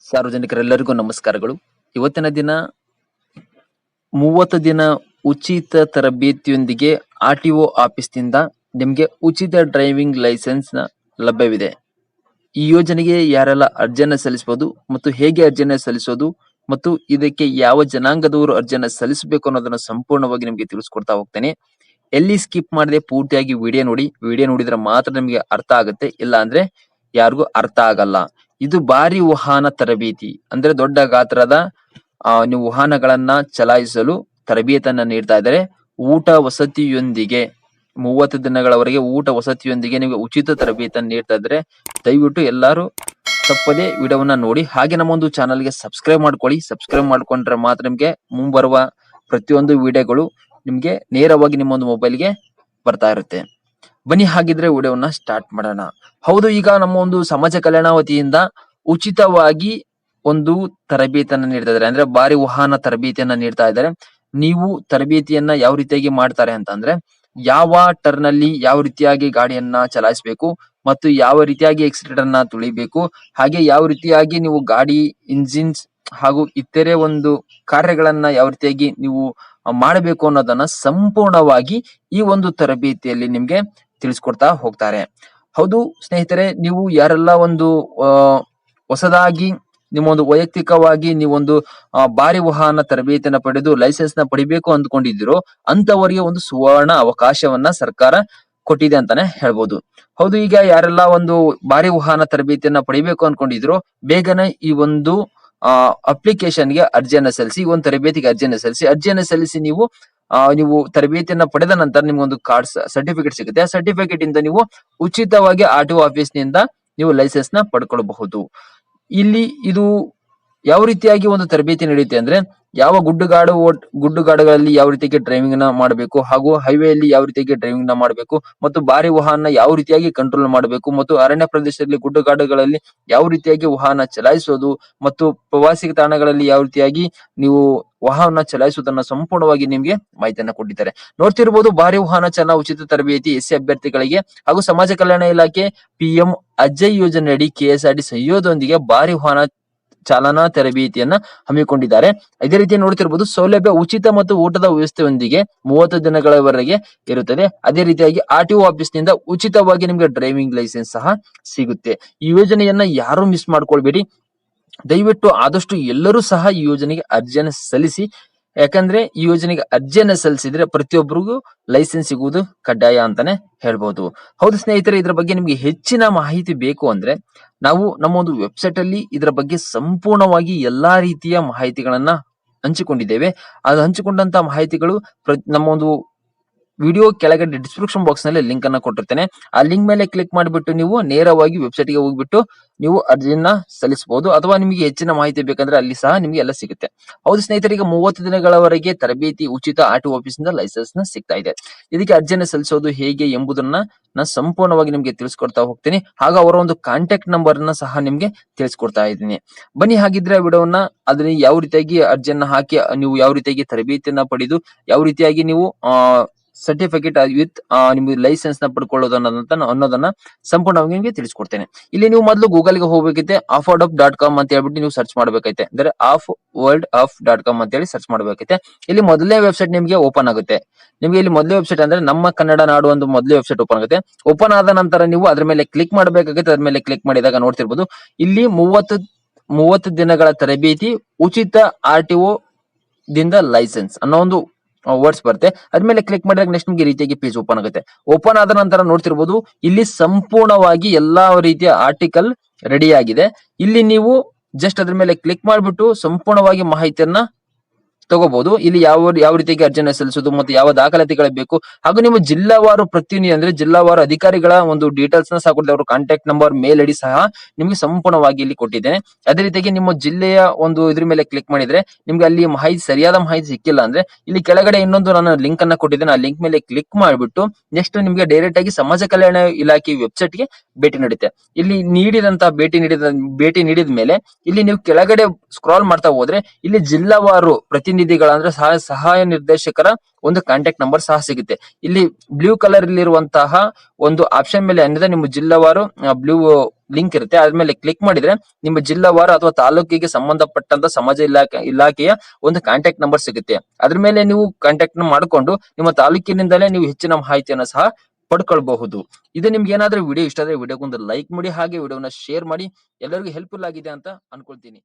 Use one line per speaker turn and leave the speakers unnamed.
ಸಾರ್ವಜನಿಕರೆಲ್ಲರಿಗೂ ನಮಸ್ಕಾರಗಳು. ಇವತ್ತಿನ ದಿನ 30 ದಿನ ಉಚಿತ ತರಬೇತಿಯೊಂದಿಗೆ ಆರ್‌ಟಿಒ ಆಫೀಸ್‌ನಿಂದ ನಿಮಗೆ ಉಚಿತ ಡ್ರೈವಿಂಗ್ ಲೈಸೆನ್ಸ್ ಲಭ್ಯವಿದೆ. ಈ ಯೋಜನೆಗೆ ಯಾರೆಲ್ಲ ಅರ್ಜಿಯನ್ನು ಸಲ್ಲಿಸಬಹುದು ಮತ್ತು ಹೇಗೆ ಅರ್ಜಿಯನ್ನು ಸಲ್ಲಿಸೋದು ಮತ್ತು ಇದಕ್ಕೆ ಯಾವ ಜನಾಂಗದವರು ಅರ್ಜಿಯನ್ನು ಸಲ್ಲಿಸಬೇಕು ಅನ್ನೋದನ್ನ ಸಂಪೂರ್ಣವಾಗಿ ನಿಮಗೆ ತಿಳಿಸ್ಕೊಡ್ತಾ ಹೋಗ್ತೇನೆ. ಎಲ್ಲಿ ಸ್ಕಿಪ್ ಮಾಡದೆ ಪೂರ್ತಿಯಾಗಿ ವಿಡಿಯೋ ನೋಡಿ. ವಿಡಿಯೋ ನೋಡಿದ್ರೆ ಮಾತ್ರ ನಿಮಗೆ ಅರ್ಥ ಆಗುತ್ತೆ, ಇಲ್ಲ ಅಂದ್ರೆ ಯಾರಿಗೂ ಅರ್ಥ ಆಗಲ್ಲ. ಇದು ಭಾರಿ ವಾಹನ ತರಬೇತಿ ಅಂದ್ರೆ ದೊಡ್ಡ ಗಾತ್ರದ ನೀವು ವಾಹನಗಳನ್ನ ಚಲಾಯಿಸಲು ತರಬೇತಿಯನ್ನ ನೀಡ್ತಾ ಇದ್ದಾರೆ. ಊಟ ವಸತಿಯೊಂದಿಗೆ 30 ದಿನಗಳವರೆಗೆ ಊಟ ವಸತಿಯೊಂದಿಗೆ ನಿಮಗೆ ಉಚಿತ ತರಬೇತಿಯನ್ನು ನೀಡ್ತಾ ಇದ್ದಾರೆ. ದಯವಿಟ್ಟು ಎಲ್ಲರೂ ತಪ್ಪದೆ ವಿಡಿಯೋವನ್ನ ನೋಡಿ. ಹಾಗೆ ನಮ್ಮ ಒಂದು ಚಾನಲ್ಗೆ ಸಬ್ಸ್ಕ್ರೈಬ್ ಮಾಡ್ಕೊಳ್ಳಿ. ಸಬ್ಸ್ಕ್ರೈಬ್ ಮಾಡ್ಕೊಂಡ್ರೆ ಮಾತ್ರ ನಿಮ್ಗೆ ಮುಂಬರುವ ಪ್ರತಿಯೊಂದು ವಿಡಿಯೋಗಳು ನಿಮ್ಗೆ ನೇರವಾಗಿ ನಿಮ್ಮ ಒಂದು ಮೊಬೈಲ್ಗೆ ಬರ್ತಾ ಇರುತ್ತೆ. ಬನ್ನಿ ಹಾಗಿದ್ರೆ ವಿಡಿಯೋವನ್ನ ಸ್ಟಾರ್ಟ್ ಮಾಡೋಣ. ಹೌದು, ಈಗ ನಮ್ಮ ಒಂದು ಸಮಾಜ ಕಲ್ಯಾಣ ವತಿಯಿಂದ ಉಚಿತವಾಗಿ ಒಂದು ತರಬೇತಿಯನ್ನ ನೀಡ್ತಾ ಇದ್ದಾರೆ. ಅಂದ್ರೆ ಭಾರಿ ವಾಹನ ತರಬೇತಿಯನ್ನ ನೀಡ್ತಾ ಇದ್ದಾರೆ. ನೀವು ತರಬೇತಿಯನ್ನ ಯಾವ ರೀತಿಯಾಗಿ ಮಾಡ್ತಾರೆ ಅಂತಂದ್ರೆ, ಯಾವ ಟರ್ನ್ ಅಲ್ಲಿ ಯಾವ ರೀತಿಯಾಗಿ ಗಾಡಿಯನ್ನ ಚಲಾಯಿಸಬೇಕು ಮತ್ತು ಯಾವ ರೀತಿಯಾಗಿ ಎಕ್ಸಿಲೇಟರ್ ಅನ್ನ ತುಳಿಬೇಕು, ಹಾಗೆ ಯಾವ ರೀತಿಯಾಗಿ ನೀವು ಗಾಡಿ ಇಂಜಿನ್ಸ್ ಹಾಗೂ ಇತರೆ ಒಂದು ಕಾರ್ಯಗಳನ್ನ ಯಾವ ರೀತಿಯಾಗಿ ನೀವು ಮಾಡಬೇಕು ಅನ್ನೋದನ್ನ ಸಂಪೂರ್ಣವಾಗಿ ಈ ಒಂದು ತರಬೇತಿಯಲ್ಲಿ ನಿಮ್ಗೆ ತಿಳಿಸ್ಕೊಡ್ತಾ ಹೋಗ್ತಾರೆ. ಹೌದು ಸ್ನೇಹಿತರೆ, ನೀವು ಯಾರೆಲ್ಲ ಒಂದು ಹೊಸದಾಗಿ ನಿಮ್ಮ ಒಂದು ವೈಯಕ್ತಿಕವಾಗಿ ನೀವೊಂದು ಭಾರಿ ವಾಹನ ತರಬೇತಿಯನ್ನ ಪಡೆದು ಲೈಸೆನ್ಸ್ ನ ಪಡಿಬೇಕು ಅಂದ್ಕೊಂಡಿದ್ದೀರೋ ಅಂತವರಿಗೆ ಒಂದು ಸುವರ್ಣ ಅವಕಾಶವನ್ನ ಸರ್ಕಾರ ಕೊಟ್ಟಿದೆ ಅಂತಾನೆ ಹೇಳ್ಬೋದು. ಹೌದು, ಈಗ ಯಾರೆಲ್ಲ ಒಂದು ಭಾರಿ ವಾಹನ ತರಬೇತಿಯನ್ನ ಪಡಿಬೇಕು ಅನ್ಕೊಂಡಿದ್ರು ಬೇಗನೆ ಈ ಒಂದು ಅಪ್ಲಿಕೇಶನ್ಗೆ ಅರ್ಜಿಯನ್ನ ಸಲ್ಲಿಸಿ, ಒಂದು ತರಬೇತಿಗೆ ಅರ್ಜಿಯನ್ನ ಸಲ್ಲಿಸಿ ನೀವು ತರಬೇತಿಯನ್ನ ಪಡೆದ ನಂತರ ನಿಮ್ಗೊಂದು ಕಾರ್ಡ್ ಸರ್ಟಿಫಿಕೇಟ್ ಸಿಗುತ್ತೆ. ಆ ಸರ್ಟಿಫಿಕೇಟ್ ಇಂದ ನೀವು ಉಚಿತವಾಗಿ ಆರ್‌ಟಿಒ ಆಫೀಸ್ ನಿಂದ ನೀವು ಲೈಸೆನ್ಸ್ ನ ಪಡ್ಕೊಳ್ಬಹುದು. ಇಲ್ಲಿ ಇದು ಯಾವ ರೀತಿಯಾಗಿ ಒಂದು ತರಬೇತಿ ನಡೆಯುತ್ತೆ ಅಂದ್ರೆ, ಯಾವ ಗುಡ್ಡುಗಾಡುಗಳಲ್ಲಿ ಯಾವ ರೀತಿಯಾಗಿ ಡ್ರೈವಿಂಗ್ ನ ಮಾಡಬೇಕು, ಹಾಗೂ ಹೈವೇಯಲ್ಲಿ ಯಾವ ರೀತಿಯಾಗಿ ಡ್ರೈವಿಂಗ್ ನ ಮಾಡಬೇಕು, ಮತ್ತು ಭಾರಿ ವಾಹನ ಯಾವ ರೀತಿಯಾಗಿ ಕಂಟ್ರೋಲ್ ಮಾಡಬೇಕು, ಮತ್ತು ಅರಣ್ಯ ಪ್ರದೇಶದಲ್ಲಿ ಗುಡ್ಡುಗಾಡುಗಳಲ್ಲಿ ಯಾವ ರೀತಿಯಾಗಿ ವಾಹನ ಚಲಾಯಿಸೋದು, ಮತ್ತು ಪ್ರವಾಸಿ ತಾಣಗಳಲ್ಲಿ ಯಾವ ರೀತಿಯಾಗಿ ನೀವು ವಾಹನ ಚಲಾಯಿಸುವುದನ್ನ ಸಂಪೂರ್ಣವಾಗಿ ನಿಮ್ಗೆ ಮಾಹಿತಿಯನ್ನ ಕೊಟ್ಟಿದ್ದಾರೆ. ನೋಡ್ತಿರ್ಬೋದು, ಭಾರಿ ವಾಹನ ಚಾಲನಾ ಉಚಿತ ತರಬೇತಿ ಎಸ್ಸಿ ಅಭ್ಯರ್ಥಿಗಳಿಗೆ ಹಾಗೂ ಸಮಾಜ ಕಲ್ಯಾಣ ಇಲಾಖೆ PM ಅಜಯ್ ಯೋಜನೆಯಡಿ KSRTC ಸಹಯೋಗದೊಂದಿಗೆ ಭಾರಿ ವಾಹನ ಚಾಲನಾ ತರಬೇತಿಯನ್ನ ಹಮ್ಮಿಕೊಂಡಿದ್ದಾರೆ. ಇದೇ ರೀತಿ ನೋಡ್ತಿರ್ಬೋದು, ಸೌಲಭ್ಯ ಉಚಿತ ಮತ್ತು ಊಟದ ವ್ಯವಸ್ಥೆಯೊಂದಿಗೆ 30 ದಿನಗಳವರೆಗೆ ಇರುತ್ತದೆ. ಅದೇ ರೀತಿಯಾಗಿ ಆರ್‌ಟಿಒ ಆಫೀಸ್ ನಿಂದ ಉಚಿತವಾಗಿ ನಿಮ್ಗೆ ಡ್ರೈವಿಂಗ್ ಲೈಸೆನ್ಸ್ ಸಹ ಸಿಗುತ್ತೆ. ಈ ಯೋಜನೆಯನ್ನ ಯಾರು ಮಿಸ್ ಮಾಡ್ಕೊಳ್ಬೇಡಿ. ದಯವಿಟ್ಟು ಆದಷ್ಟು ಎಲ್ಲರೂ ಸಹ ಈ ಯೋಜನೆಗೆ ಅರ್ಜಿಯನ್ನು ಸಲ್ಲಿಸಿ. ಯಾಕಂದ್ರೆ ಈ ಯೋಜನೆಗೆ ಅರ್ಜಿಯನ್ನ ಸಲ್ಲಿಸಿದ್ರೆ ಪ್ರತಿಯೊಬ್ಬರಿಗೂ ಲೈಸೆನ್ಸ್ ಸಿಗುವುದು ಕಡ್ಡಾಯ ಅಂತಾನೆ ಹೇಳ್ಬಹುದು. ಹೌದು ಸ್ನೇಹಿತರೆ, ಇದ್ರ ಬಗ್ಗೆ ನಿಮ್ಗೆ ಹೆಚ್ಚಿನ ಮಾಹಿತಿ ಬೇಕು ಅಂದ್ರೆ ನಾವು ನಮ್ಮ ಒಂದು ವೆಬ್ಸೈಟ್ ಅಲ್ಲಿ ಇದರ ಬಗ್ಗೆ ಸಂಪೂರ್ಣವಾಗಿ ಎಲ್ಲಾ ರೀತಿಯ ಮಾಹಿತಿಗಳನ್ನ ಹಂಚಿಕೊಂಡಿದ್ದೇವೆ. ಅದು ಹಂಚಿಕೊಂಡಂತ ಮಾಹಿತಿಗಳು ನಮ್ಮ ಒಂದು ವಿಡಿಯೋ ಕೆಳಗಡೆ ಡಿಸ್ಕ್ರಿಪ್ಷನ್ ಬಾಕ್ಸ್ ನಲ್ಲಿ ಲಿಂಕ್ ಅನ್ನ ಕೊಟ್ಟಿರ್ತೇನೆ. ಆ ಲಿಂಕ್ ಮೇಲೆ ಕ್ಲಿಕ್ ಮಾಡಿಬಿಟ್ಟು ನೀವು ನೇರವಾಗಿ ವೆಬ್ಸೈಟ್ ಗೆ ಹೋಗ್ಬಿಟ್ಟು ನೀವು ಅರ್ಜಿಯನ್ನ ಸಲ್ಲಿಸಬಹುದು. ಅಥವಾ ನಿಮಗೆ ಹೆಚ್ಚಿನ ಮಾಹಿತಿ ಬೇಕಂದ್ರೆ ಅಲ್ಲಿ ಸಹ ನಿಮ್ಗೆ ಎಲ್ಲ ಸಿಗುತ್ತೆ. ಹೌದು ಸ್ನೇಹಿತರೆ, ಈಗ 30 ದಿನಗಳವರೆಗೆ ತರಬೇತಿ ಉಚಿತ ಆರ್‌ಟಿಒ ಆಫೀಸ್ ನಿಂದ ಲೈಸೆನ್ಸ್ ನ ಸಿಗ್ತಾ ಇದೆ. ಇದಕ್ಕೆ ಅರ್ಜಿಯನ್ನ ಸಲ್ಲಿಸೋದು ಹೇಗೆ ಎಂಬುದನ್ನ ನಾನು ಸಂಪೂರ್ಣವಾಗಿ ನಿಮ್ಗೆ ತಿಳಿಸ್ಕೊಡ್ತಾ ಹೋಗ್ತೀನಿ. ಹಾಗೂ ಅವರ ಒಂದು ಕಾಂಟ್ಯಾಕ್ಟ್ ನಂಬರ್ ನ ಸಹ ನಿಮ್ಗೆ ತಿಳಿಸ್ಕೊಡ್ತಾ ಇದ್ದೀನಿ. ಬನ್ನಿ ಹಾಗಿದ್ರೆ ವಿಡಿಯೋವನ್ನ ಅದನ್ನ ಯಾವ ರೀತಿಯಾಗಿ ಅರ್ಜಿಯನ್ನ ಹಾಕಿ ನೀವು ಯಾವ ರೀತಿಯಾಗಿ ತರಬೇತಿಯನ್ನ ಪಡೆದು ಯಾವ ರೀತಿಯಾಗಿ ನೀವು ಸರ್ಟಿಫಿಕೇಟ್ ವಿತ್ ನಿಮ್ಗೆ ಲೈಸೆನ್ಸ್ ನ ಪಡ್ಕೊಳ್ಳೋದು ಅನ್ನೋದನ್ನ ಸಂಪೂರ್ಣವಾಗಿ ನಿಮಗೆ ತಿಳಿಸ್ಕೊಡ್ತೇನೆ. ಇಲ್ಲಿ ನೀವು ಮೊದಲು ಗೂಗಲ್ ಗೆ ಹೋಗ್ಬೇಕೈತೆ, offworld.com ಅಂತ ಹೇಳ್ಬಿಟ್ಟು ನೀವು ಸರ್ಚ್ ಮಾಡ್ಬೇಕೈತೆ. ಅಂದ್ರೆ offworld.com ಅಂತ ಹೇಳಿ ಸರ್ಚ್ ಮಾಡ್ಬೇಕೈತೆ. ಇಲ್ಲಿ ಮೊದಲನೇ ವೆಬ್ಸೈಟ್ ನಿಮ್ಗೆ ಓಪನ್ ಆಗುತ್ತೆ. ನಿಮ್ಗೆ ಇಲ್ಲಿ ಮೊದಲನೇ ವೆಬ್ಸೈಟ್ ಅಂದ್ರೆ ನಮ್ಮ ಕನ್ನಡ ನಾಡು ಒಂದು ಮೊದಲನೇ ವೆಬ್ಸೈಟ್ ಓಪನ್ ಆಗುತ್ತೆ. ಓಪನ್ ಆದ ನಂತರ ನೀವು ಅದ್ರ ಮೇಲೆ ಕ್ಲಿಕ್ ಮಾಡ್ಬೇಕಾಗುತ್ತೆ. ಅದ್ರ ಮೇಲೆ ಕ್ಲಿಕ್ ಮಾಡಿದಾಗ ನೋಡ್ತಿರ್ಬೋದು, ಇಲ್ಲಿ 30 ದಿನಗಳ ತರಬೇತಿ ಉಚಿತ ಆರ್‌ಟಿಒ ದಿಂದ ಲೈಸೆನ್ಸ್ ಅನ್ನೋ ಒಂದು ವರ್ಡ್ಸ್ ಬರುತ್ತೆ. ಅದ್ಮೇಲೆ ಕ್ಲಿಕ್ ಮಾಡಿದಾಗ ನೆಕ್ಸ್ಟ್ ನಿಮ್ಗೆ ರೀತಿಯಾಗಿ ಪೇಜ್ ಓಪನ್ ಆಗುತ್ತೆ. ಓಪನ್ ಆದ ನಂತರ ನೋಡ್ತಿರ್ಬೋದು, ಇಲ್ಲಿ ಸಂಪೂರ್ಣವಾಗಿ ಎಲ್ಲಾ ರೀತಿಯ ಆರ್ಟಿಕಲ್ ರೆಡಿ ಆಗಿದೆ. ಇಲ್ಲಿ ನೀವು ಜಸ್ಟ್ ಅದ್ರ ಮೇಲೆ ಕ್ಲಿಕ್ ಮಾಡ್ಬಿಟ್ಟು ಸಂಪೂರ್ಣವಾಗಿ ಮಾಹಿತಿಯನ್ನ ತಗೋಬಹುದು. ಇಲ್ಲಿ ಯಾವ ರೀತಿಯಾಗಿ ಅರ್ಜಿಯನ್ನ ಸಲ್ಲಿಸೋದು ಮತ್ತು ಯಾವ ದಾಖಲಾತಿಗಳು ಬೇಕು, ಹಾಗೂ ನಿಮ್ಮ ಜಿಲ್ಲಾವಾರು ಪ್ರತಿನಿಧಿ ಅಂದ್ರೆ ಜಿಲ್ಲಾವಾರು ಅಧಿಕಾರಿಗಳ ಒಂದು ಡೀಟೇಲ್ಸ್ ನ ಸಹ ಕೊಟ್ಟಿದ್ದಾರೆ. ಕಾಂಟ್ಯಾಕ್ಟ್ ನಂಬರ್, ಮೇಲ್ ಐಡಿ ಸಹ ನಿಮ್ಗೆ ಸಂಪೂರ್ಣವಾಗಿ ಇಲ್ಲಿ ಕೊಟ್ಟಿದ್ದೇನೆ. ಅದೇ ರೀತಿಯಾಗಿ ನಿಮ್ಮ ಜಿಲ್ಲೆಯ ಒಂದು ಇದ್ರ ಮೇಲೆ ಕ್ಲಿಕ್ ಮಾಡಿದ್ರೆ ನಿಮ್ಗೆ ಅಲ್ಲಿ ಸರಿಯಾದ ಮಾಹಿತಿ ಸಿಕ್ಕಿಲ್ಲ ಅಂದ್ರೆ ಇಲ್ಲಿ ಕೆಳಗಡೆ ಇನ್ನೊಂದು ನಾನು ಲಿಂಕ್ ಅನ್ನ ಕೊಟ್ಟಿದ್ದೇನೆ. ಆ ಲಿಂಕ್ ಮೇಲೆ ಕ್ಲಿಕ್ ಮಾಡಿಬಿಟ್ಟು ನೆಕ್ಸ್ಟ್ ನಿಮ್ಗೆ ಡೈರೆಕ್ಟ್ ಆಗಿ ಸಮಾಜ ಕಲ್ಯಾಣ ಇಲಾಖೆ ವೆಬ್ಸೈಟ್ ಗೆ ಭೇಟಿ ನೀಡುತ್ತೆ. ಇಲ್ಲಿ ಭೇಟಿ ನೀಡಿದ ಮೇಲೆ ಇಲ್ಲಿ ನೀವು ಕೆಳಗಡೆ ಸ್ಕ್ರಾಲ್ ಮಾಡ್ತಾ ಹೋದ್ರೆ ಇಲ್ಲಿ ಜಿಲ್ಲಾವಾರು ಪ್ರತಿನಿಧಿ ಪ್ರತಿನಿಧಿಗಳ ಅಂದ್ರೆ ಸಹಾಯ ನಿರ್ದೇಶಕರ ಒಂದು ಕಾಂಟ್ಯಾಕ್ಟ್ ನಂಬರ್ ಸಹ ಸಿಗುತ್ತೆ. ಇಲ್ಲಿ ಬ್ಲೂ ಕಲರ್ ಇರುವಂತಹ ಒಂದು ಆಪ್ಷನ್ ಮೇಲೆ ಏನಿದೆ ನಿಮ್ಮ ಜಿಲ್ಲಾವಾರು ಬ್ಲೂ ಲಿಂಕ್ ಇರುತ್ತೆ. ಅದ್ರ ಮೇಲೆ ಕ್ಲಿಕ್ ಮಾಡಿದ್ರೆ ನಿಮ್ಮ ಜಿಲ್ಲಾವಾರು ಅಥವಾ ತಾಲೂಕಿಗೆ ಸಂಬಂಧಪಟ್ಟಂತ ಸಮಾಜ ಇಲಾಖೆಯ ಒಂದು ಕಾಂಟ್ಯಾಕ್ಟ್ ನಂಬರ್ ಸಿಗುತ್ತೆ. ಅದ್ರ ಮೇಲೆ ನೀವು ಕಾಂಟ್ಯಾಕ್ಟ್ ಮಾಡಿಕೊಂಡು ನಿಮ್ಮ ತಾಲೂಕಿನಿಂದಲೇ ನೀವು ಹೆಚ್ಚಿನ ಮಾಹಿತಿಯನ್ನು ಸಹ ಪಡ್ಕೊಳ್ಬಹುದು. ಇದು ನಿಮ್ಗೆ ಏನಾದ್ರೂ ವಿಡಿಯೋ ಇಷ್ಟ ಆದ್ರೆ ವಿಡಿಯೋಗೊಂದು ಲೈಕ್ ಮಾಡಿ, ಹಾಗೆ ವಿಡಿಯೋನ ಶೇರ್ ಮಾಡಿ. ಎಲ್ಲರಿಗೂ ಹೆಲ್ಪ್ಫುಲ್ ಆಗಿದೆ ಅಂತ ಅನ್ಕೊಳ್ತೀನಿ.